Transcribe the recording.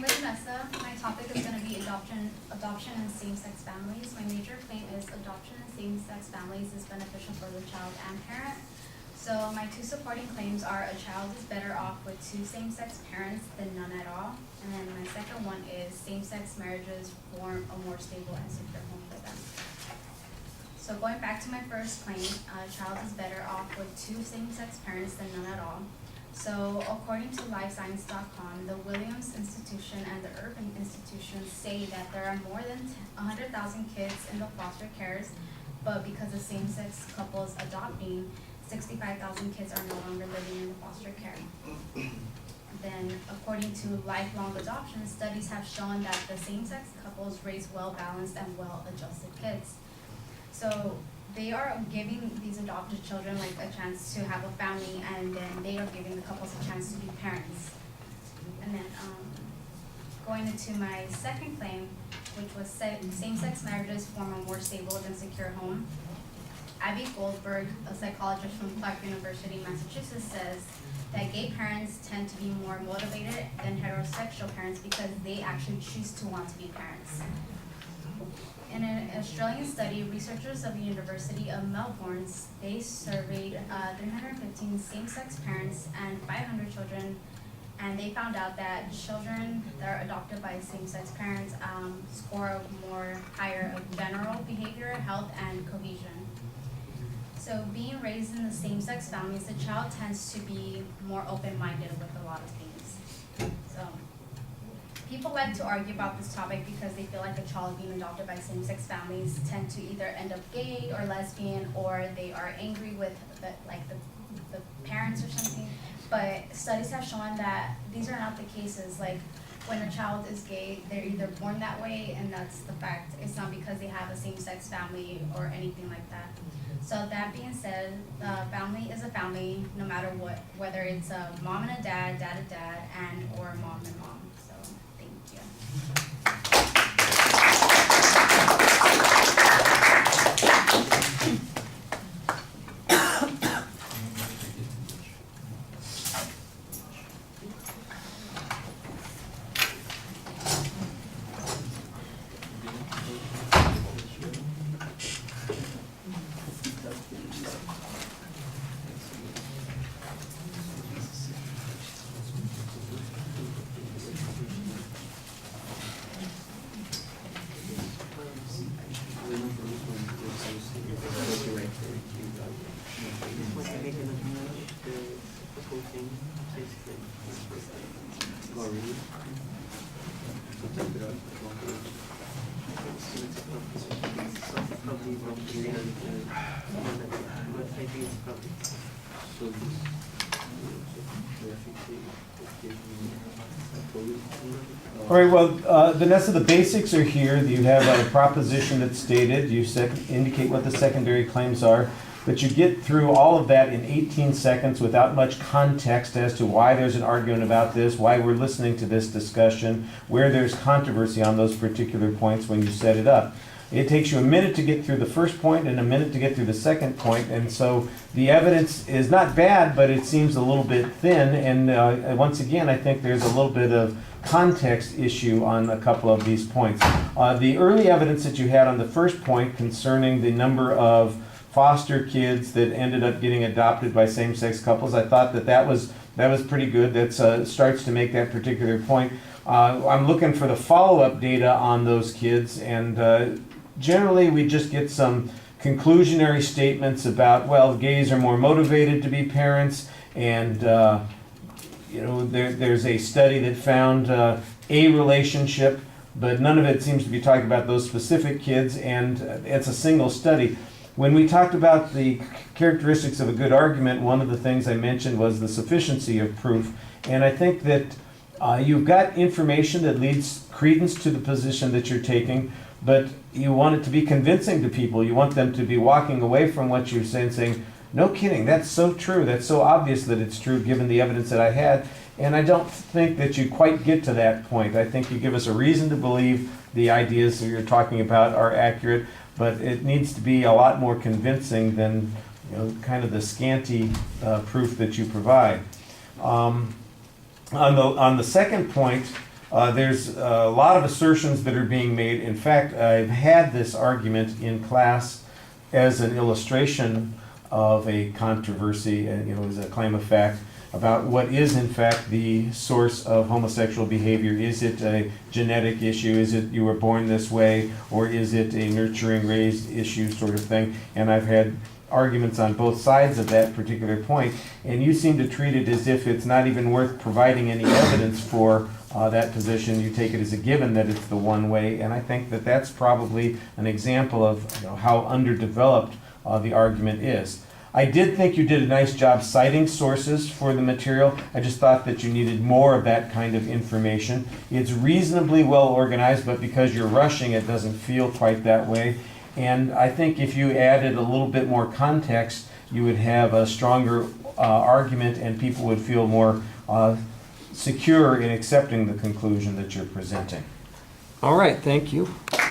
name is Vanessa. My topic is going to be adoption and same-sex families. My major claim is adoption and same-sex families is beneficial for the child and parent. So my two supporting claims are a child is better off with two same-sex parents than none at all. And then my second one is same-sex marriages form a more stable and secure home for them. So going back to my first claim, a child is better off with two same-sex parents than none at all. So according to LifeScience.com, the Williams Institution and the Urban Institution say that there are more than 100,000 kids in the foster cares, but because of same-sex couples adopting, 65,000 kids are no longer living in the foster care. Then, according to lifelong adoption, studies have shown that the same-sex couples raise well-balanced and well-adjusted kids. So they are giving these adopted children like a chance to have a family, and then they are giving the couples a chance to be parents. And then going into my second claim, which was same-sex marriages form a more stable and secure home. Abby Goldberg, a psychologist from Clark University, Massachusetts, says that gay parents tend to be more motivated than heterosexual parents because they actually choose to want to be parents. In an Australian study, researchers of the University of Melbourne, they surveyed 315 same-sex parents and 500 children, and they found out that children that are adopted by same-sex parents score more higher of general behavior, health, and cohesion. So being raised in the same-sex families, the child tends to be more open-minded with a lot of things. So people like to argue about this topic because they feel like a child being adopted by same-sex families tend to either end up gay or lesbian, or they are angry with the parents or something. But studies have shown that these are not the cases. Like when a child is gay, they're either born that way, and that's the fact. It's not because they have a same-sex family or anything like that. So that being said, the family is a family no matter what, whether it's a mom and a dad, dad, and or mom and mom. So thank you. All right, well, Vanessa, the basics are here. You have a proposition that's stated. You indicate what the secondary claims are, but you get through all of that in 18 seconds without much context as to why there's an argument about this, why we're listening to this discussion, where there's controversy on those particular points when you set it up. It takes you a minute to get through the first point and a minute to get through the second point, and so the evidence is not bad, but it seems a little bit thin, and once again, I think there's a little bit of context issue on a couple of these points. The early evidence that you had on the first point concerning the number of foster kids that ended up getting adopted by same-sex couples, I thought that was pretty good. That starts to make that particular point. I'm looking for the follow-up data on those kids, and generally we just get some conclusionary statements about, well, gays are more motivated to be parents, and there's a study that found a relationship, but none of it seems to be talking about those specific kids, and it's a single study. When we talked about the characteristics of a good argument, one of the things I mentioned was the sufficiency of proof, and I think that you've got information that leads credence to the position that you're taking, but you want it to be convincing to people. You want them to be walking away from what you're saying, no kidding, that's so true, that's so obvious that it's true given the evidence that I had, and I don't think that you quite get to that point. I think you give us a reason to believe the ideas that you're talking about are accurate, but it needs to be a lot more convincing than kind of the scanty proof that you provide. On the second point, There's a lot of assertions that are being made. In fact, I've had this argument in class as an illustration of a controversy, as a claim of fact, about what is in fact the source of homosexual behavior. Is it a genetic issue? Is it you were born this way? Or is it a nurturing, raised issue sort of thing? And I've had arguments on both sides of that particular point, and you seem to treat it as if it's not even worth providing any evidence for that position. You take it as a given that it's the one way, and I think that that's probably an example of how underdeveloped the argument is. I did think you did a nice job citing sources for the material. I just thought that you needed more of that kind of information. It's reasonably well organized, but because you're rushing, it doesn't feel quite that way. And I think if you added a little bit more context, you would have a stronger argument, and people would feel more secure in accepting the conclusion that you're presenting. All right, thank you.